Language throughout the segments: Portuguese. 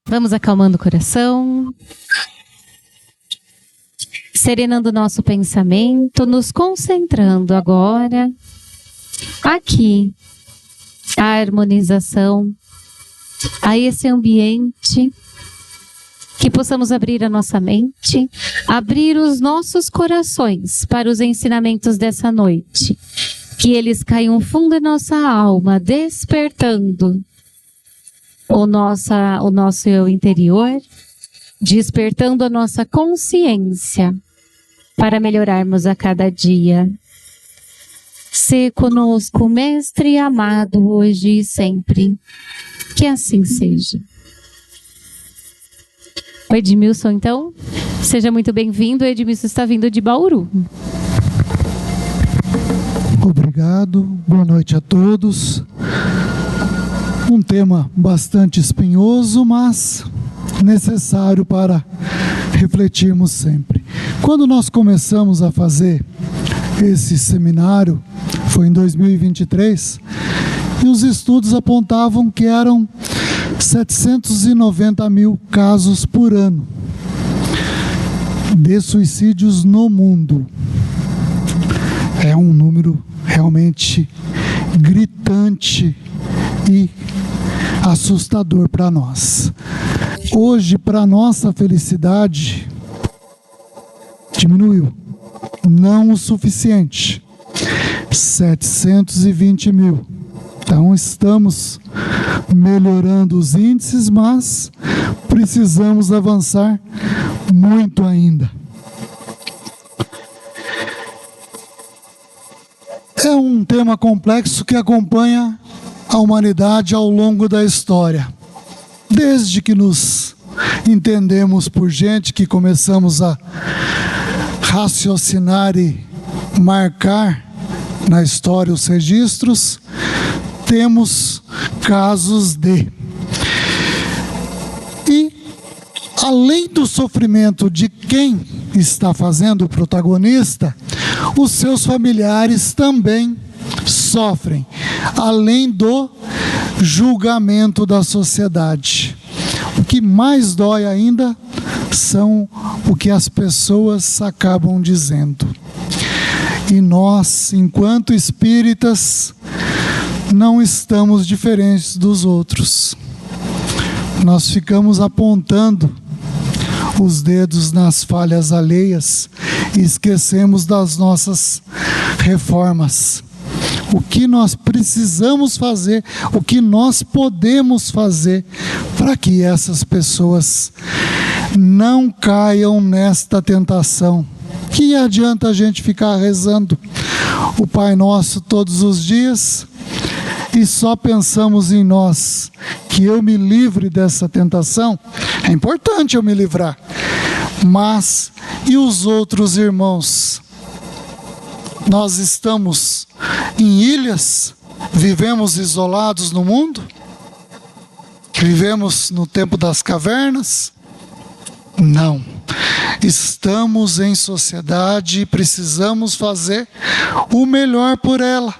Vamos acalmando o coração, serenando o nosso pensamento, nos concentrando agora aqui, a harmonização, a esse ambiente, que possamos abrir a nossa mente, abrir os nossos corações para os ensinamentos dessa noite, que eles caiam fundo em nossa alma, despertando o nosso eu interior, despertando a nossa consciência para melhorarmos a cada dia. Sê conosco, Mestre amado, hoje e sempre. Que assim seja. O Edmilson, então, seja muito bem-vindo. O Edmilson está vindo de Bauru. Obrigado, boa noite a todos. Um tema bastante espinhoso, mas necessário para refletirmos sempre. Quando nós começamos a fazer esse seminário, foi em 2023, e os estudos apontavam que eram 790 mil casos por ano de suicídios no mundo. É um número realmente gritante e assustador para nós. Hoje, para nossa felicidade, diminuiu. Não o suficiente. 720 mil. Então, estamos melhorando os índices, mas precisamos avançar muito ainda. É um tema complexo que acompanha a humanidade ao longo da história. Desde que nos entendemos por gente, que começamos a raciocinar e marcar na história os registros, temos casos de... E, além do sofrimento de quem está fazendo o protagonista, os seus familiares também sofrem, além do julgamento da sociedade. O que mais dói ainda são o que as pessoas acabam dizendo. E nós, enquanto espíritas, não estamos diferentes dos outros. Nós ficamos apontando os dedos nas falhas alheias e esquecemos das nossas reformas. O que nós precisamos fazer, o que nós podemos fazer para que essas pessoas não caiam nesta tentação. Que adianta a gente ficar rezando o Pai Nosso todos os dias e só pensamos em nós, que eu me livre dessa tentação? É importante eu me livrar, mas e os outros irmãos? Nós estamos em ilhas, vivemos isolados no mundo, vivemos no tempo das cavernas? Não. Estamos em sociedade e precisamos fazer o melhor por ela.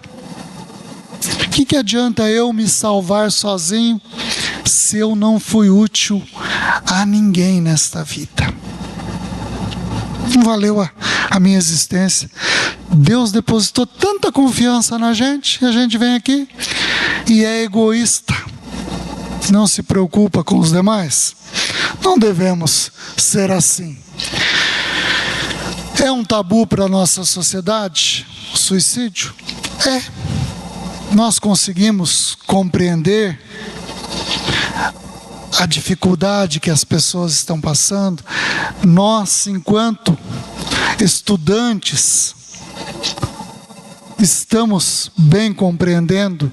O que adianta eu me salvar sozinho se eu não fui útil a ninguém nesta vida? Não valeu a minha existência. Deus depositou tanta confiança na gente, a gente vem aqui e é egoísta. Não se preocupa com os demais. Não devemos ser assim. É um tabu para a nossa sociedade o suicídio? É. Nós conseguimos compreender a dificuldade que as pessoas estão passando. Nós, enquanto estudantes, estamos bem compreendendo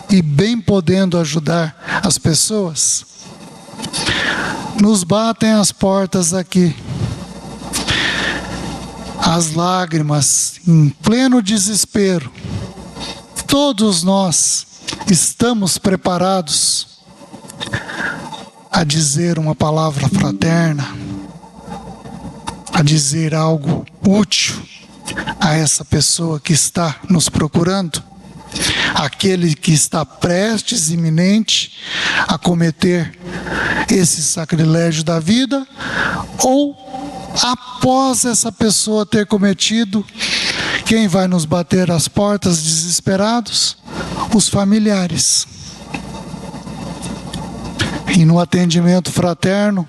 e bem podendo ajudar as pessoas. Nos batem as portas aqui, as lágrimas, em pleno desespero. Todos nós estamos preparados a dizer uma palavra fraterna, a dizer algo útil a essa pessoa que está nos procurando, aquele que está prestes, iminente, a cometer esse sacrilégio da vida, ou após essa pessoa ter cometido, quem vai nos bater às portas desesperados? Os familiares. E no atendimento fraterno,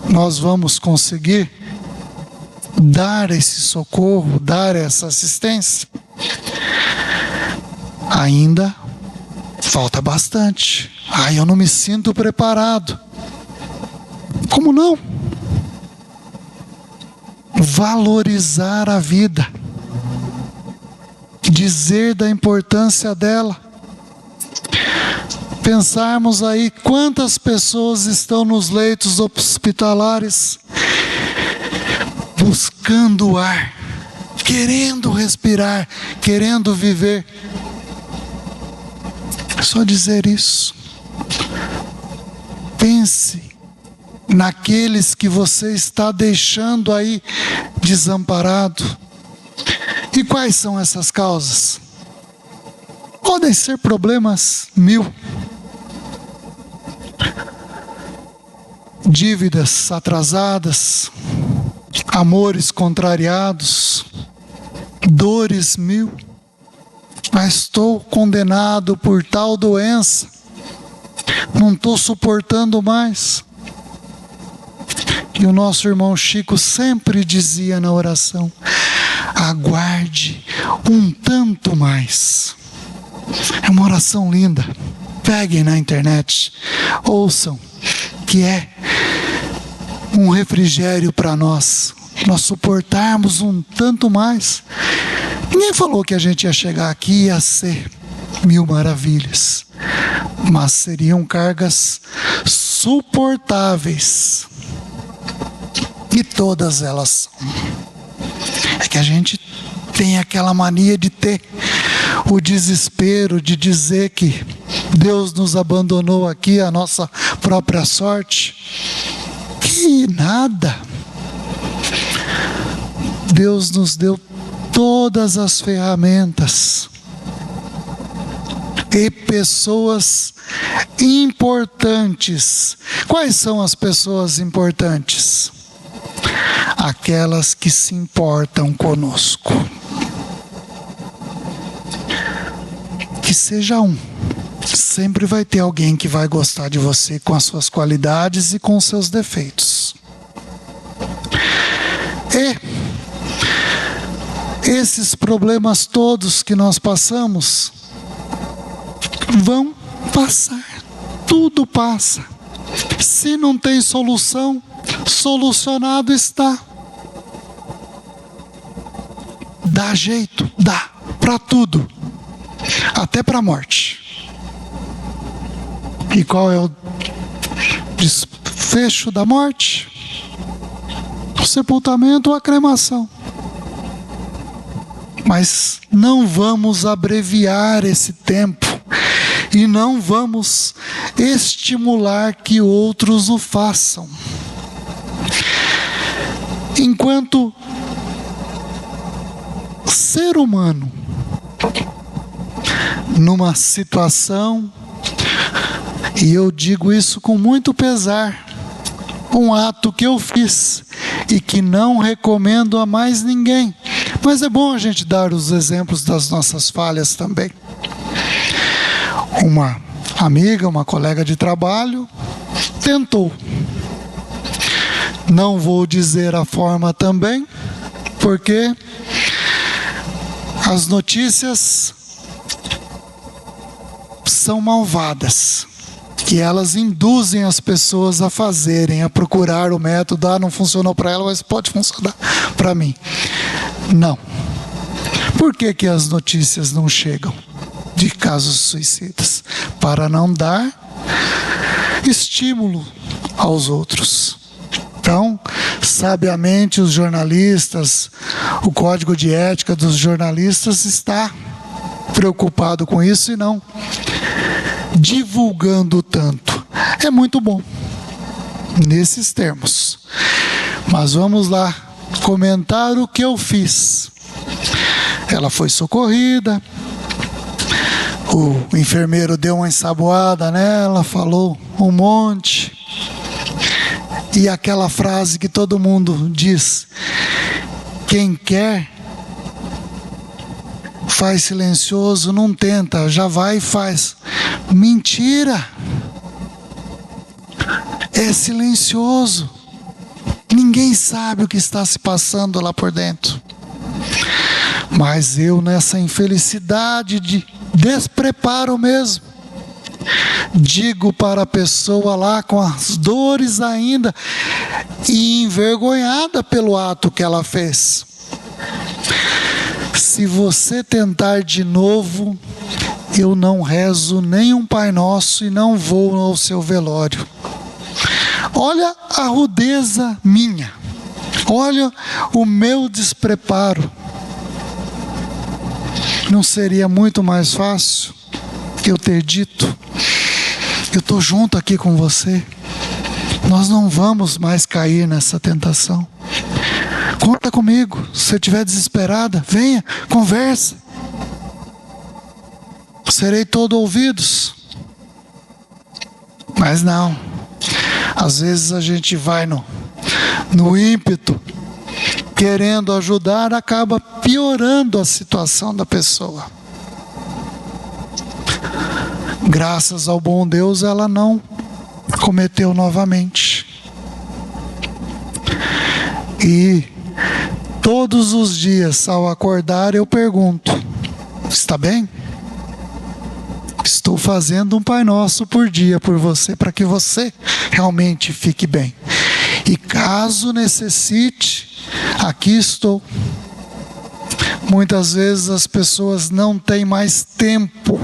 nós vamos conseguir dar esse socorro, dar essa assistência? Ainda falta bastante. Eu não me sinto preparado. Como não? Valorizar a vida, dizer da importância dela. Pensarmos aí quantas pessoas estão nos leitos hospitalares buscando ar, querendo respirar, querendo viver. É só dizer isso. Pense naqueles que você está deixando aí desamparado. E quais são essas causas? Podem ser problemas 1000. Dívidas atrasadas, amores contrariados, dores 1000. Mas estou condenado por tal doença, não estou suportando mais. E o nosso irmão Chico sempre dizia na oração: aguarde um tanto mais. É uma oração linda. Peguem na internet, ouçam, que é um refrigério para nós suportarmos um tanto mais. Ninguém falou que a gente ia chegar aqui e ia ser 1000 maravilhas, mas seriam cargas suportáveis. E todas elas são. É que a gente tem aquela mania de ter o desespero de dizer que Deus nos abandonou aqui à nossa própria sorte. Que nada. Deus nos deu todas as ferramentas e pessoas importantes. Quais são as pessoas importantes? Aquelas que se importam conosco. Que seja um. Sempre vai ter alguém que vai gostar de você com as suas qualidades e com os seus defeitos. E esses problemas todos que nós passamos vão passar. Tudo passa. Se não tem solução, solucionado está. Dá jeito, dá para tudo, até para a morte. E qual é o desfecho da morte? O sepultamento ou a cremação. Mas não vamos abreviar esse tempo e não vamos estimular que outros o façam. Enquanto ser humano, numa situação, e eu digo isso com muito pesar, um ato que eu fiz e que não recomendo a mais ninguém, mas é bom a gente dar os exemplos das nossas falhas também. Uma amiga, uma colega de trabalho, tentou. Não vou dizer a forma também, porque as notícias são malvadas, que elas induzem as pessoas a fazerem, a procurar o método. Não funcionou para ela, mas pode funcionar para mim. Não. Por que as notícias não chegam de casos suicidas? Para não dar estímulo aos outros. Então, sabiamente os jornalistas, o código de ética dos jornalistas está preocupado com isso e não divulgando tanto. É muito bom nesses termos. Mas vamos lá comentar o que eu fiz. Ela foi socorrida, o enfermeiro deu uma ensaboada nela, falou um monte. E aquela frase que todo mundo diz: quem quer faz silencioso, não tenta, já vai e faz. Mentira! É silencioso. Ninguém sabe o que está se passando lá por dentro. Mas eu, nessa infelicidade de despreparo mesmo, digo para a pessoa lá com as dores ainda e envergonhada pelo ato que ela fez: se você tentar de novo, eu não rezo nem um Pai Nosso e não vou ao seu velório. Olha a rudeza minha, olha o meu despreparo. Não seria muito mais fácil eu ter dito: eu estou junto aqui com você, nós não vamos mais cair nessa tentação, conta comigo, se você estiver desesperada, venha, conversa, serei todo ouvidos. Mas não, às vezes a gente vai no ímpeto, querendo ajudar, acaba piorando a situação da pessoa. Graças ao bom Deus, ela não cometeu novamente. E todos os dias, ao acordar, eu pergunto: está bem? Estou fazendo um Pai Nosso por dia por você, para que você realmente fique bem. E caso necessite, aqui estou. Muitas vezes as pessoas não têm mais tempo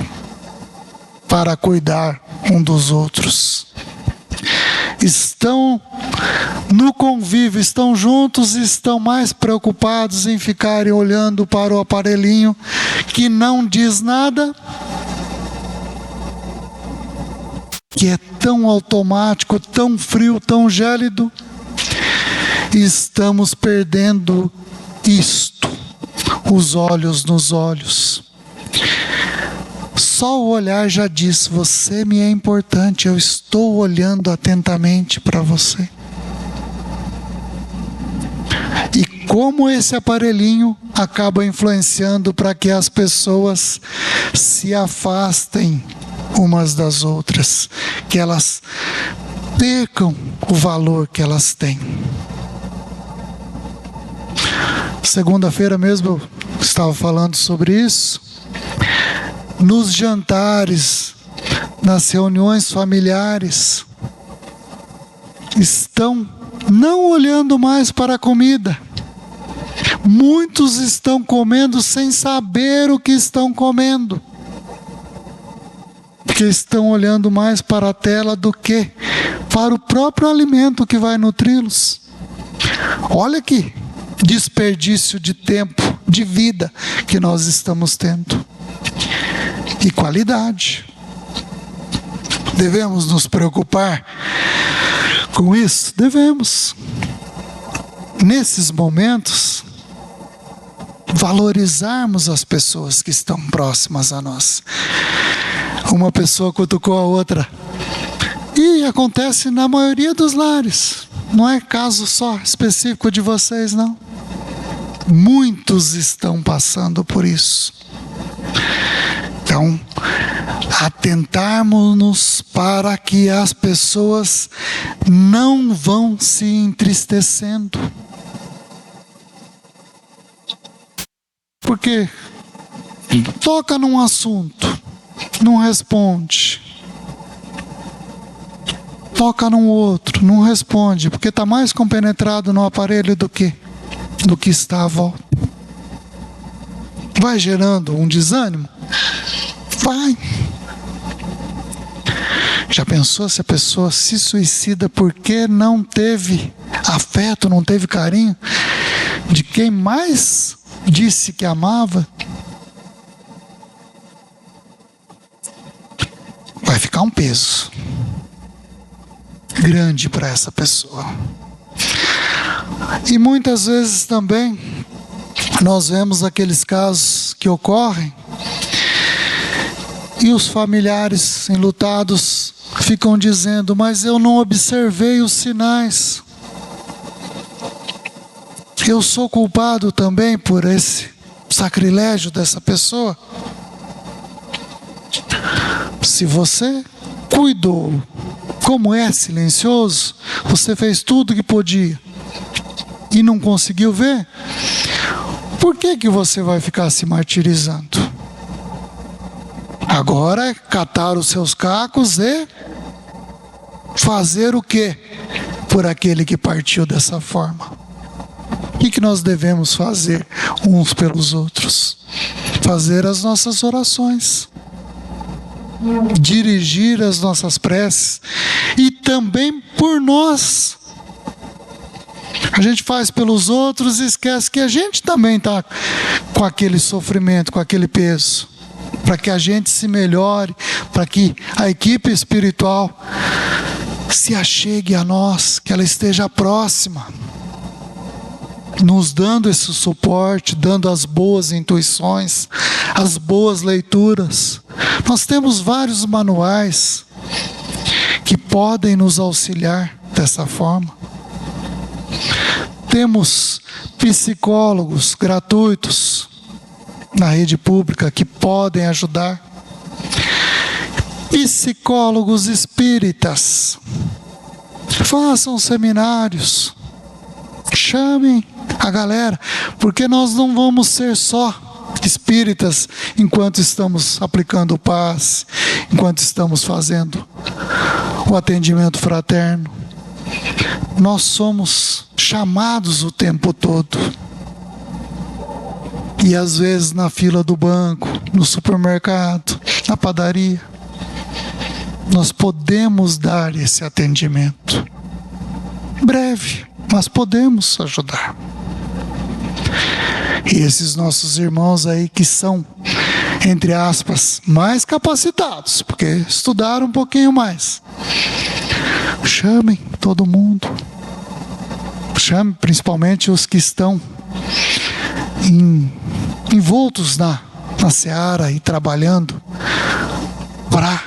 para cuidar um dos outros. Estão no convívio, estão juntos e estão mais preocupados em ficarem olhando para o aparelhinho que não diz nada, que é tão automático, tão frio, tão gélido. Estamos perdendo isto, os olhos nos olhos. Só o olhar já diz: você me é importante, eu estou olhando atentamente para você. E como esse aparelhinho acaba influenciando para que as pessoas se afastem umas das outras, que elas percam o valor que elas têm. Segunda-feira mesmo eu estava falando sobre isso. Nos jantares, nas reuniões familiares, estão não olhando mais para a comida. Muitos estão comendo sem saber o que estão comendo, porque estão olhando mais para a tela do que para o próprio alimento que vai nutri-los. Olha que desperdício de tempo, de vida que nós estamos tendo. E qualidade. Devemos nos preocupar com isso? Devemos. Nesses momentos, valorizarmos as pessoas que estão próximas a nós. Uma pessoa cutucou a outra. E acontece na maioria dos lares. Não é caso só específico de vocês, não. Muitos estão passando por isso. Então, atentarmos-nos para que as pessoas não vão se entristecendo. Porque toca num assunto, não responde. Toca num outro, não responde, porque está mais compenetrado no aparelho do que está à volta. Vai gerando um desânimo? Vai. Já pensou se a pessoa se suicida porque não teve afeto, não teve carinho de quem mais disse que amava? Vai ficar um peso grande para essa pessoa. E muitas vezes também nós vemos aqueles casos que ocorrem e os familiares enlutados ficam dizendo: mas eu não observei os sinais. Eu sou culpado também por esse sacrilégio dessa pessoa? Se você cuidou, como é silencioso, você fez tudo que podia e não conseguiu ver, por que você vai ficar se martirizando? Agora é catar os seus cacos e fazer o quê por aquele que partiu dessa forma? O que nós devemos fazer uns pelos outros? Fazer as nossas orações, dirigir as nossas preces, e também por nós. A gente faz pelos outros e esquece que a gente também está com aquele sofrimento, com aquele peso, para que a gente se melhore, para que a equipe espiritual se achegue a nós, que ela esteja próxima, nos dando esse suporte, dando as boas intuições, as boas leituras. Nós temos vários manuais que podem nos auxiliar dessa forma. Temos psicólogos gratuitos na rede pública que podem ajudar. Psicólogos espíritas. Façam seminários. Chamem a galera, porque nós não vamos ser só espíritas enquanto estamos aplicando o passe, enquanto estamos fazendo o atendimento fraterno. Nós somos chamados o tempo todo. E às vezes na fila do banco, no supermercado, na padaria, nós podemos dar esse atendimento. Breve, mas podemos ajudar. E esses nossos irmãos aí que são, entre aspas, mais capacitados, porque estudaram um pouquinho mais, chamem todo mundo. Chame principalmente os que estão envoltos na seara e trabalhando para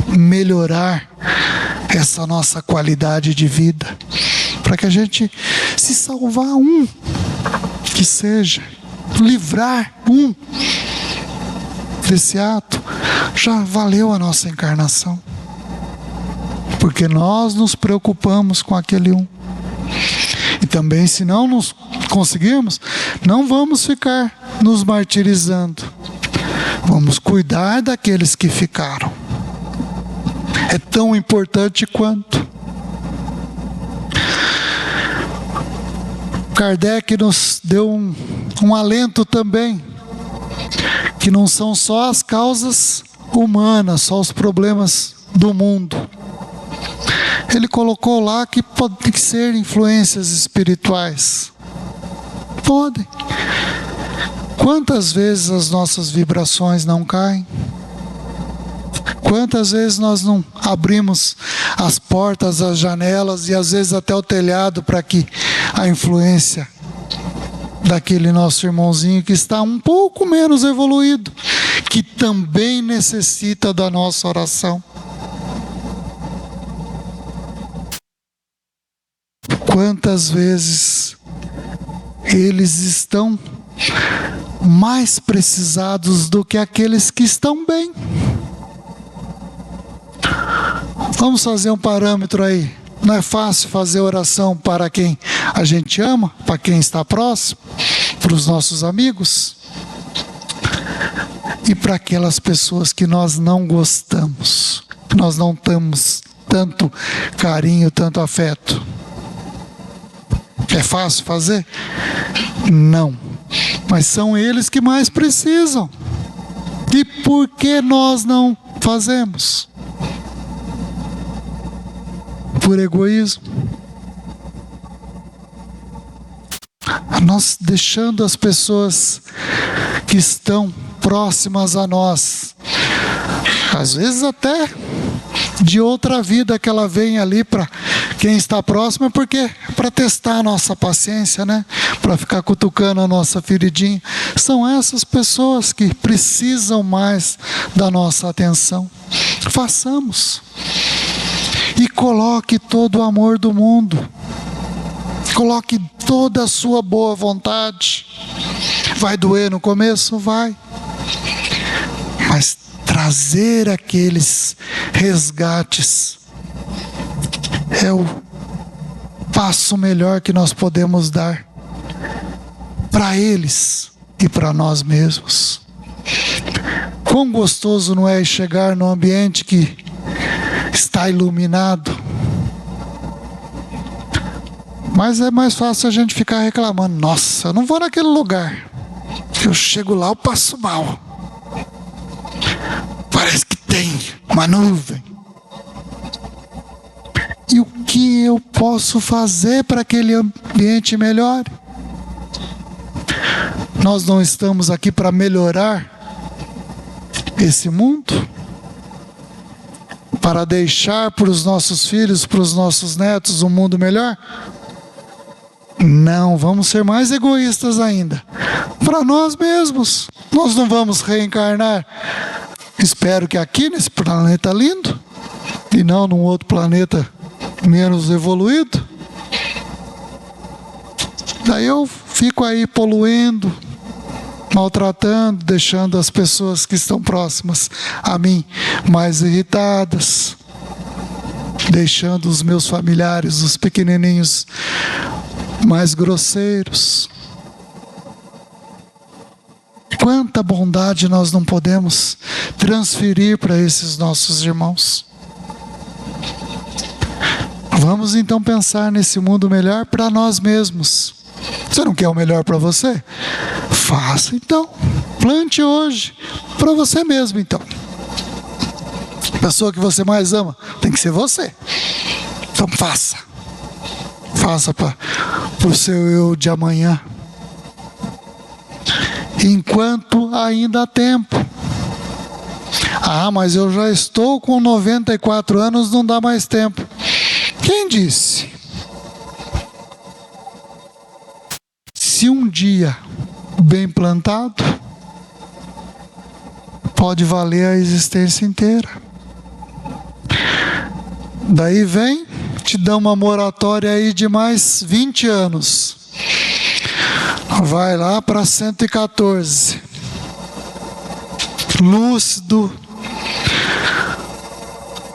melhorar essa nossa qualidade de vida, para que a gente, se salvar um, que seja, livrar um desse ato, já valeu a nossa encarnação, porque nós nos preocupamos com aquele um. E também, se não nos conseguirmos, não vamos ficar nos martirizando, vamos cuidar daqueles que ficaram. É tão importante quanto. Kardec nos deu um alento também, que não são só as causas humanas, só os problemas do mundo. Ele colocou lá que podem ser influências espirituais. Podem. Quantas vezes as nossas vibrações não caem? Quantas vezes nós não abrimos as portas, as janelas e às vezes até o telhado para que a influência daquele nosso irmãozinho que está um pouco menos evoluído, que também necessita da nossa oração. Quantas vezes eles estão mais precisados do que aqueles que estão bem? Vamos fazer um parâmetro aí. Não é fácil fazer oração para quem a gente ama, para quem está próximo, para os nossos amigos e para aquelas pessoas que nós não gostamos, que nós não temos tanto carinho, tanto afeto. É fácil fazer? Não. Mas são eles que mais precisam. E por que nós não fazemos? Por egoísmo. Nós deixando as pessoas que estão próximas a nós, às vezes até de outra vida que ela vem ali para quem está próximo, é porque para testar a nossa paciência, né? Para ficar cutucando a nossa feridinha. São essas pessoas que precisam mais da nossa atenção. Façamos. e coloque todo o amor do mundo. Coloque toda a sua boa vontade. Vai doer no começo? Vai. Mas trazer aqueles resgates é o passo melhor que nós podemos dar para eles e para nós mesmos. Quão gostoso não é chegar num ambiente que está iluminado. Mas é mais fácil a gente ficar reclamando. Nossa, eu não vou naquele lugar. Eu chego lá, eu passo mal. Parece que tem uma nuvem. E o que eu posso fazer para que aquele ambiente melhore? Nós não estamos aqui para melhorar esse mundo? Para deixar para os nossos filhos, para os nossos netos um mundo melhor? Não, vamos ser mais egoístas ainda. Para nós mesmos. Nós não vamos reencarnar. Espero que aqui nesse planeta lindo e não num outro planeta menos evoluído. Daí eu fico aí poluindo, maltratando, deixando as pessoas que estão próximas a mim mais irritadas, deixando os meus familiares, os pequenininhos, mais grosseiros. Quanta bondade nós não podemos transferir para esses nossos irmãos. Vamos então pensar nesse mundo melhor para nós mesmos. Você não quer o melhor para você? Faça então. Plante hoje para você mesmo então. A pessoa que você mais ama tem que ser você. Então faça. Faça para o seu eu de amanhã. Enquanto ainda há tempo. Ah, mas eu já estou com 94 anos, não dá mais tempo. Quem disse? Se um dia bem plantado, pode valer a existência inteira. Daí vem, te dá uma moratória aí de mais 20 anos. Vai lá para 114. Lúcido,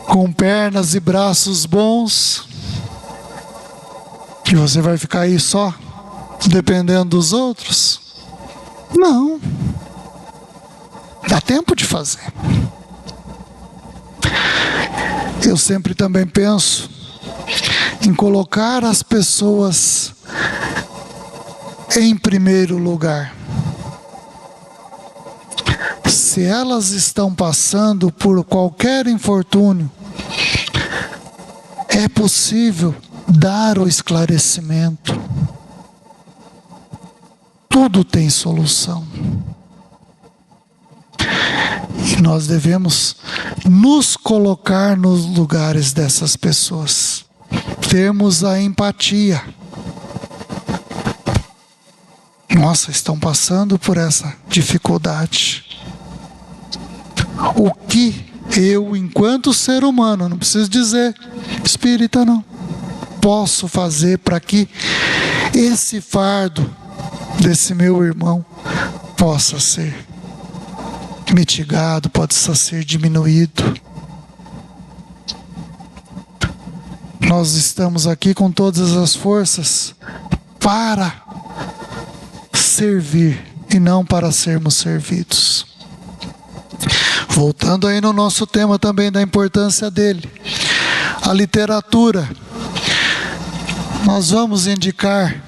com pernas e braços bons. E você vai ficar aí só dependendo dos outros? Não. Dá tempo de fazer. Eu sempre também penso em colocar as pessoas em primeiro lugar. Se elas estão passando por qualquer infortúnio, é possível dar o esclarecimento. Tudo tem solução. E nós devemos nos colocar nos lugares dessas pessoas. Termos a empatia. Nossa, estão passando por essa dificuldade. O que eu, enquanto ser humano, não preciso dizer espírita não, posso fazer para que esse fardo desse meu irmão possa ser mitigado, possa ser diminuído. Nós estamos aqui com todas as forças para servir e não para sermos servidos. Voltando aí no nosso tema também da importância dele, a literatura. Nós vamos indicar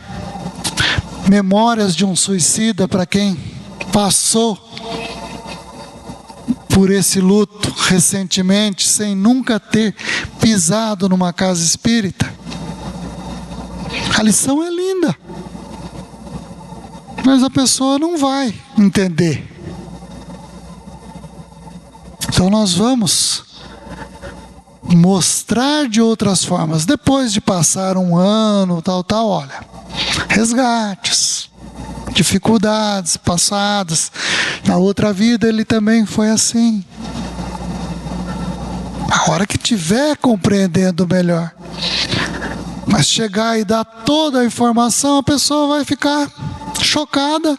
Memórias de um Suicida para quem passou por esse luto recentemente, sem nunca ter pisado numa casa espírita. A lição é linda, mas a pessoa não vai entender. Então nós vamos mostrar de outras formas. Depois de passar um ano, olha, resgates, dificuldades passadas. Na outra vida ele também foi assim. A hora que estiver compreendendo melhor. Mas chegar e dar toda a informação, a pessoa vai ficar chocada.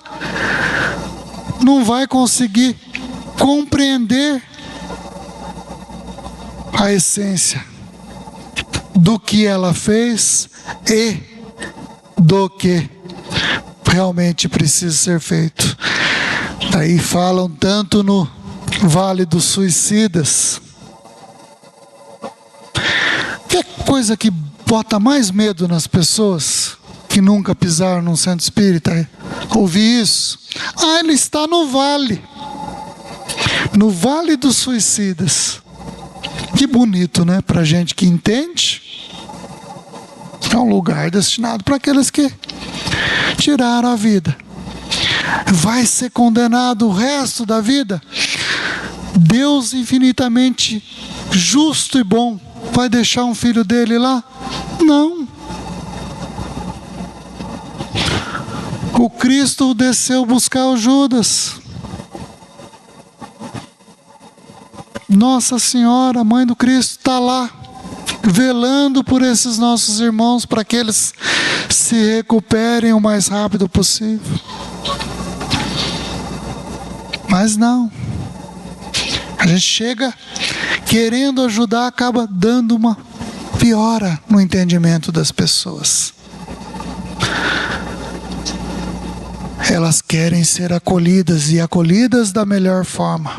Não vai conseguir compreender a essência do que ela fez e do que realmente precisa ser feito. Daí falam tanto no Vale dos Suicidas. Que coisa que bota mais medo nas pessoas que nunca pisaram num centro espírita? Ouvir isso. Ele está no vale. No Vale dos Suicidas. Que bonito, né? Pra gente que entende. É um lugar destinado para aqueles que tiraram a vida. Vai ser condenado o resto da vida? Deus infinitamente justo e bom vai deixar um filho dele lá? Não. O Cristo desceu buscar o Judas. Nossa Senhora, Mãe do Cristo, está lá, velando por esses nossos irmãos, para que eles se recuperem o mais rápido possível. Mas não. A gente chega querendo ajudar, acaba dando uma piora no entendimento das pessoas. Elas querem ser acolhidas e acolhidas da melhor forma.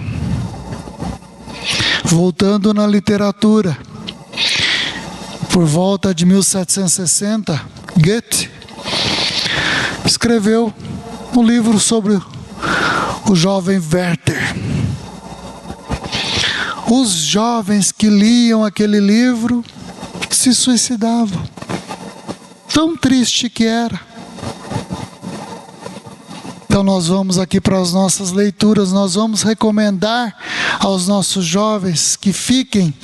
Voltando na literatura, por volta de 1760, Goethe escreveu um livro sobre o jovem Werther. Os jovens que liam aquele livro se suicidavam. Tão triste que era. Então nós vamos aqui para as nossas leituras, nós vamos recomendar aos nossos jovens que fiquem,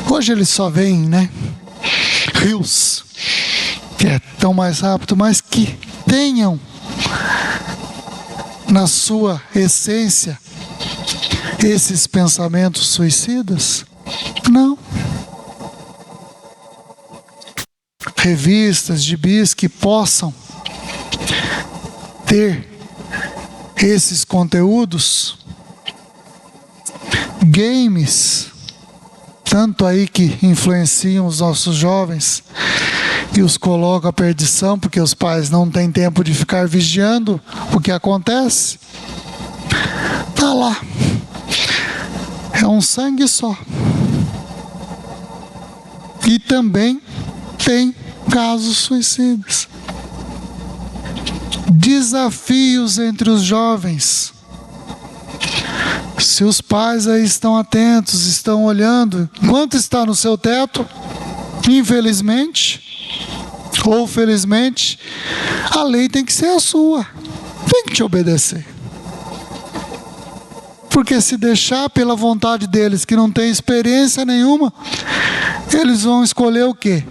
hoje eles só veem, né? Rios, que é tão mais rápido, mas que tenham na sua essência esses pensamentos suicidas? Não. Revistas, gibis que possam ter esses conteúdos, games, tanto aí que influenciam os nossos jovens e os colocam à perdição, porque os pais não têm tempo de ficar vigiando o que acontece. Está lá. É um sangue só. E também tem casos suicidas. Desafios entre os jovens. Se os pais aí estão atentos, estão olhando, enquanto está no seu teto, infelizmente, ou felizmente, a lei tem que ser a sua. Tem que te obedecer. Porque se deixar pela vontade deles, que não tem experiência nenhuma, eles vão escolher o quê?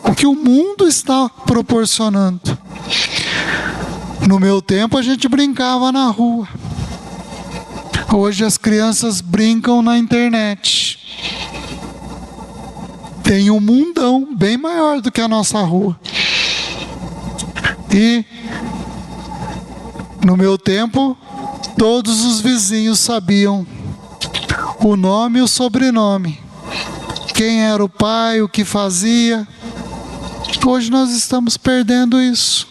O que o mundo está proporcionando. No meu tempo a gente brincava na rua. Hoje as crianças brincam na internet. Tem um mundão bem maior do que a nossa rua. E no meu tempo, todos os vizinhos sabiam o nome e o sobrenome. Quem era o pai, o que fazia. Hoje nós estamos perdendo isso.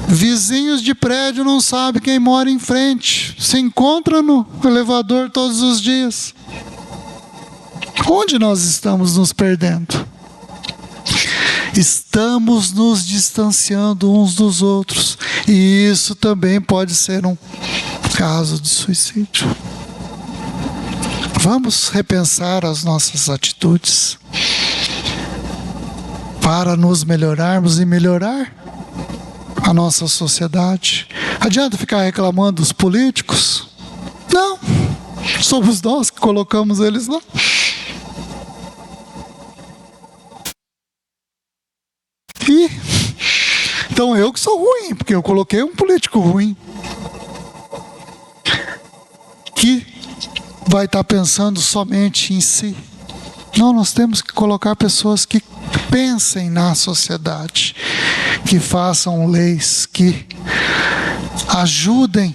Vizinhos de prédio não sabem quem mora em frente. Se encontra no elevador todos os dias. Onde nós estamos nos perdendo? Estamos nos distanciando uns dos outros. E isso também pode ser um caso de suicídio. Vamos repensar as nossas atitudes para nos melhorarmos e melhorar a nossa sociedade. Adianta ficar reclamando dos políticos? Não. Somos nós que colocamos eles lá. Então eu que sou ruim, porque eu coloquei um político ruim. Que vai estar pensando somente em si. Não, nós temos que colocar pessoas que pensem na sociedade, que façam leis, que ajudem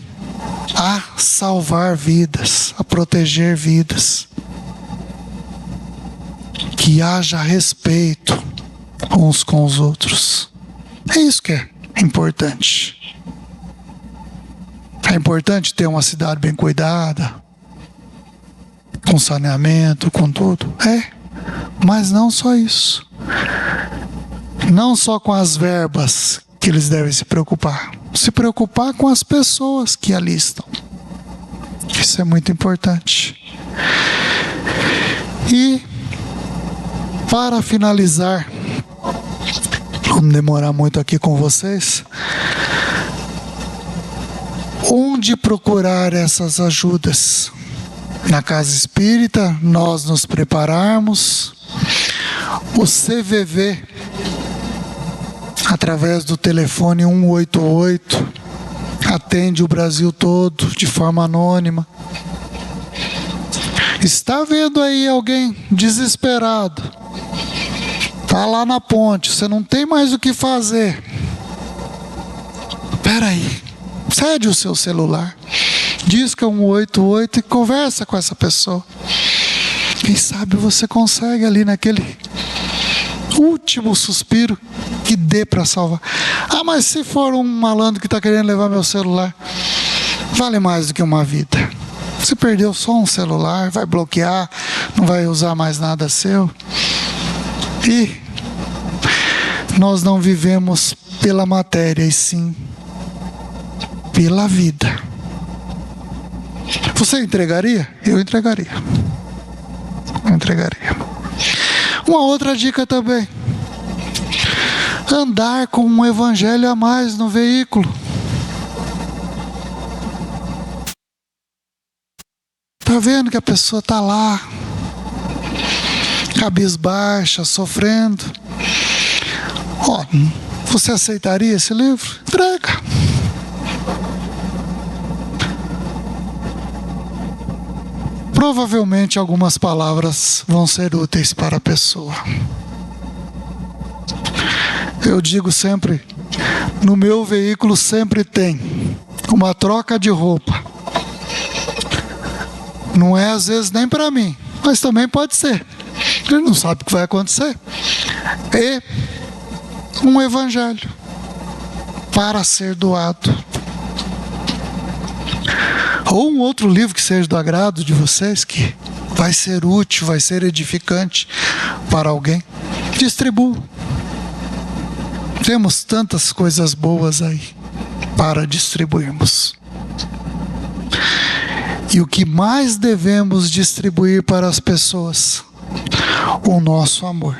a salvar vidas, a proteger vidas. Que haja respeito uns com os outros. É isso que é importante. É importante ter uma cidade bem cuidada, com saneamento, com tudo. Mas não só isso. Não só com as verbas que eles devem se preocupar. Se preocupar com as pessoas que ali estão. Isso é muito importante. E, para finalizar, não demorar muito aqui com vocês, onde procurar essas ajudas? Na casa espírita, nós nos prepararmos. O CVV, através do telefone 188, atende o Brasil todo de forma anônima. Está vendo aí alguém desesperado? Está lá na ponte, você não tem mais o que fazer. Espera aí, cede o seu celular, disca 188 e conversa com essa pessoa. Quem sabe você consegue ali naquele último suspiro que dê para salvar. Ah, mas se for um malandro que está querendo levar meu celular, vale mais do que uma vida. Você perdeu só um celular, vai bloquear, não vai usar mais nada seu. E nós não vivemos pela matéria, e sim pela vida. Você entregaria? Eu entregaria. Uma outra dica também: andar com um evangelho a mais no veículo. Tá vendo que a pessoa tá lá, cabisbaixa, sofrendo. Você aceitaria esse livro? Entrega. Provavelmente algumas palavras vão ser úteis para a pessoa. Eu digo sempre, no meu veículo sempre tem uma troca de roupa. Não é às vezes nem para mim, mas também pode ser. Ele não sabe o que vai acontecer. E um evangelho para ser doado. Ou um outro livro que seja do agrado de vocês, que vai ser útil, vai ser edificante para alguém. Distribua. Temos tantas coisas boas aí para distribuirmos. E o que mais devemos distribuir para as pessoas? O nosso amor.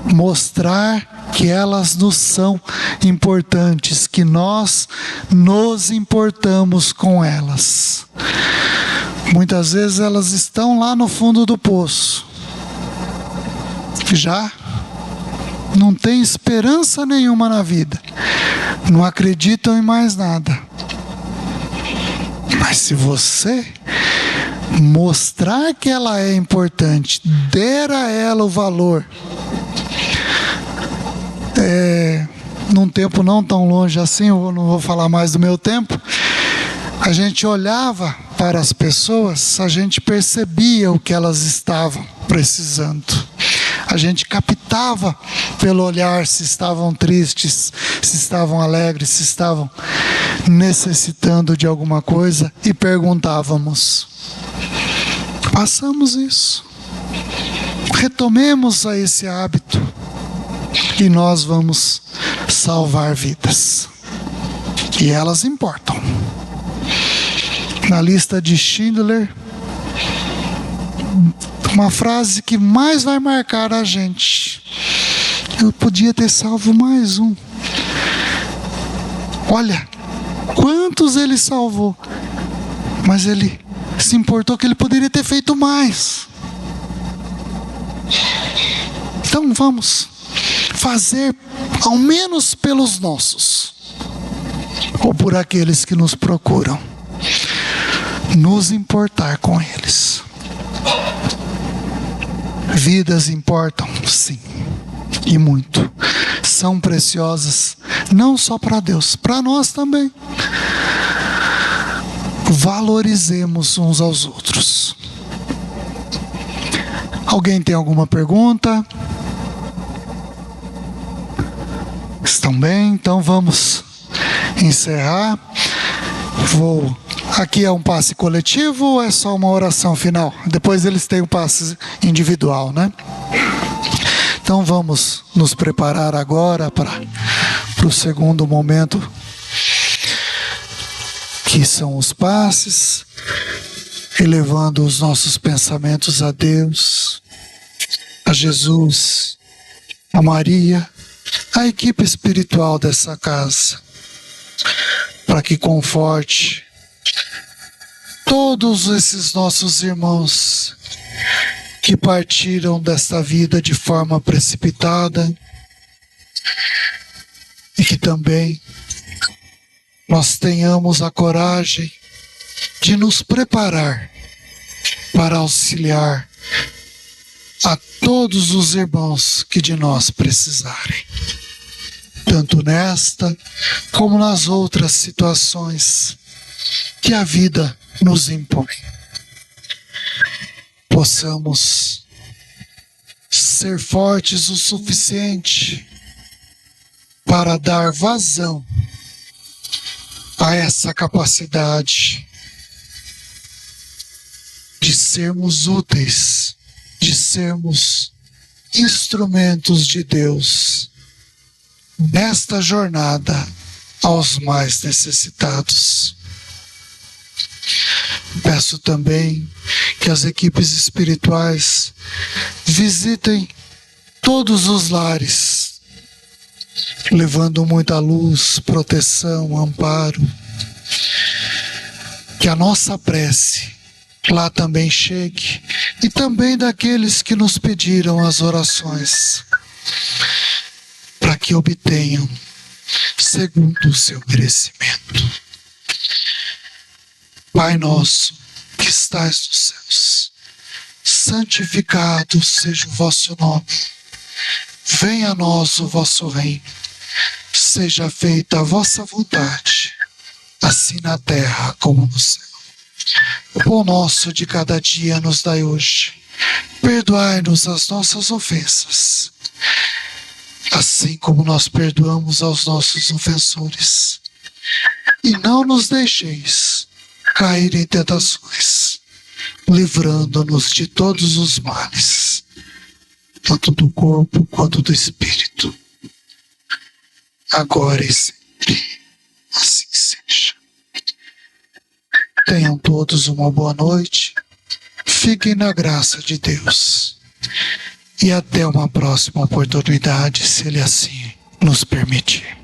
Mostrar que elas nos são importantes, que nós nos importamos com elas. Muitas vezes elas estão lá no fundo do poço, já não tem esperança nenhuma na vida, não acreditam em mais nada. Mas se você mostrar que ela é importante, der a ela o valor, num tempo não tão longe assim, eu não vou falar mais do meu tempo, a gente olhava para as pessoas, a gente percebia o que elas estavam precisando. A gente captava pelo olhar se estavam tristes, se estavam alegres, se estavam necessitando de alguma coisa, e perguntávamos. Passamos isso. Retomemos a esse hábito e nós vamos salvar vidas. E elas importam. Na lista de Schindler, uma frase que mais vai marcar a gente. Eu podia ter salvo mais um. Olha, quantos ele salvou, mas ele se importou que ele poderia ter feito mais. Então vamos fazer ao menos pelos nossos, ou por aqueles que nos procuram. nos importar com eles. Vidas importam, sim, e muito. São preciosas, não só para Deus, para nós também. Valorizemos uns aos outros. Alguém tem alguma pergunta? Estão bem? Então vamos encerrar. Aqui é um passe coletivo ou é só uma oração final? Depois eles têm o passe individual, né? Então vamos nos preparar agora para o segundo momento, que são os passes, elevando os nossos pensamentos a Deus, a Jesus, a Maria, a equipe espiritual dessa casa, para que conforte todos esses nossos irmãos que partiram desta vida de forma precipitada e que também nós tenhamos a coragem de nos preparar para auxiliar a todos os irmãos que de nós precisarem, tanto nesta como nas outras situações que a vida nos impõe. Possamos ser fortes o suficiente para dar vazão a essa capacidade de sermos úteis, de sermos instrumentos de Deus nesta jornada aos mais necessitados. Peço também que as equipes espirituais visitem todos os lares, levando muita luz, proteção, amparo. Que a nossa prece lá também chegue, e também daqueles que nos pediram as orações, para que obtenham segundo o seu merecimento. Pai nosso, que estais nos céus, santificado seja o vosso nome. Venha a nós o vosso reino. Seja feita a vossa vontade, assim na terra como no céu. O pão nosso de cada dia nos dai hoje. Perdoai-nos as nossas ofensas, assim como nós perdoamos aos nossos ofensores. E não nos deixeis cair em tentações, livrando-nos de todos os males, tanto do corpo quanto do espírito, agora e sempre. Assim seja. Tenham todos uma boa noite, fiquem na graça de Deus, e até uma próxima oportunidade, se Ele assim nos permitir.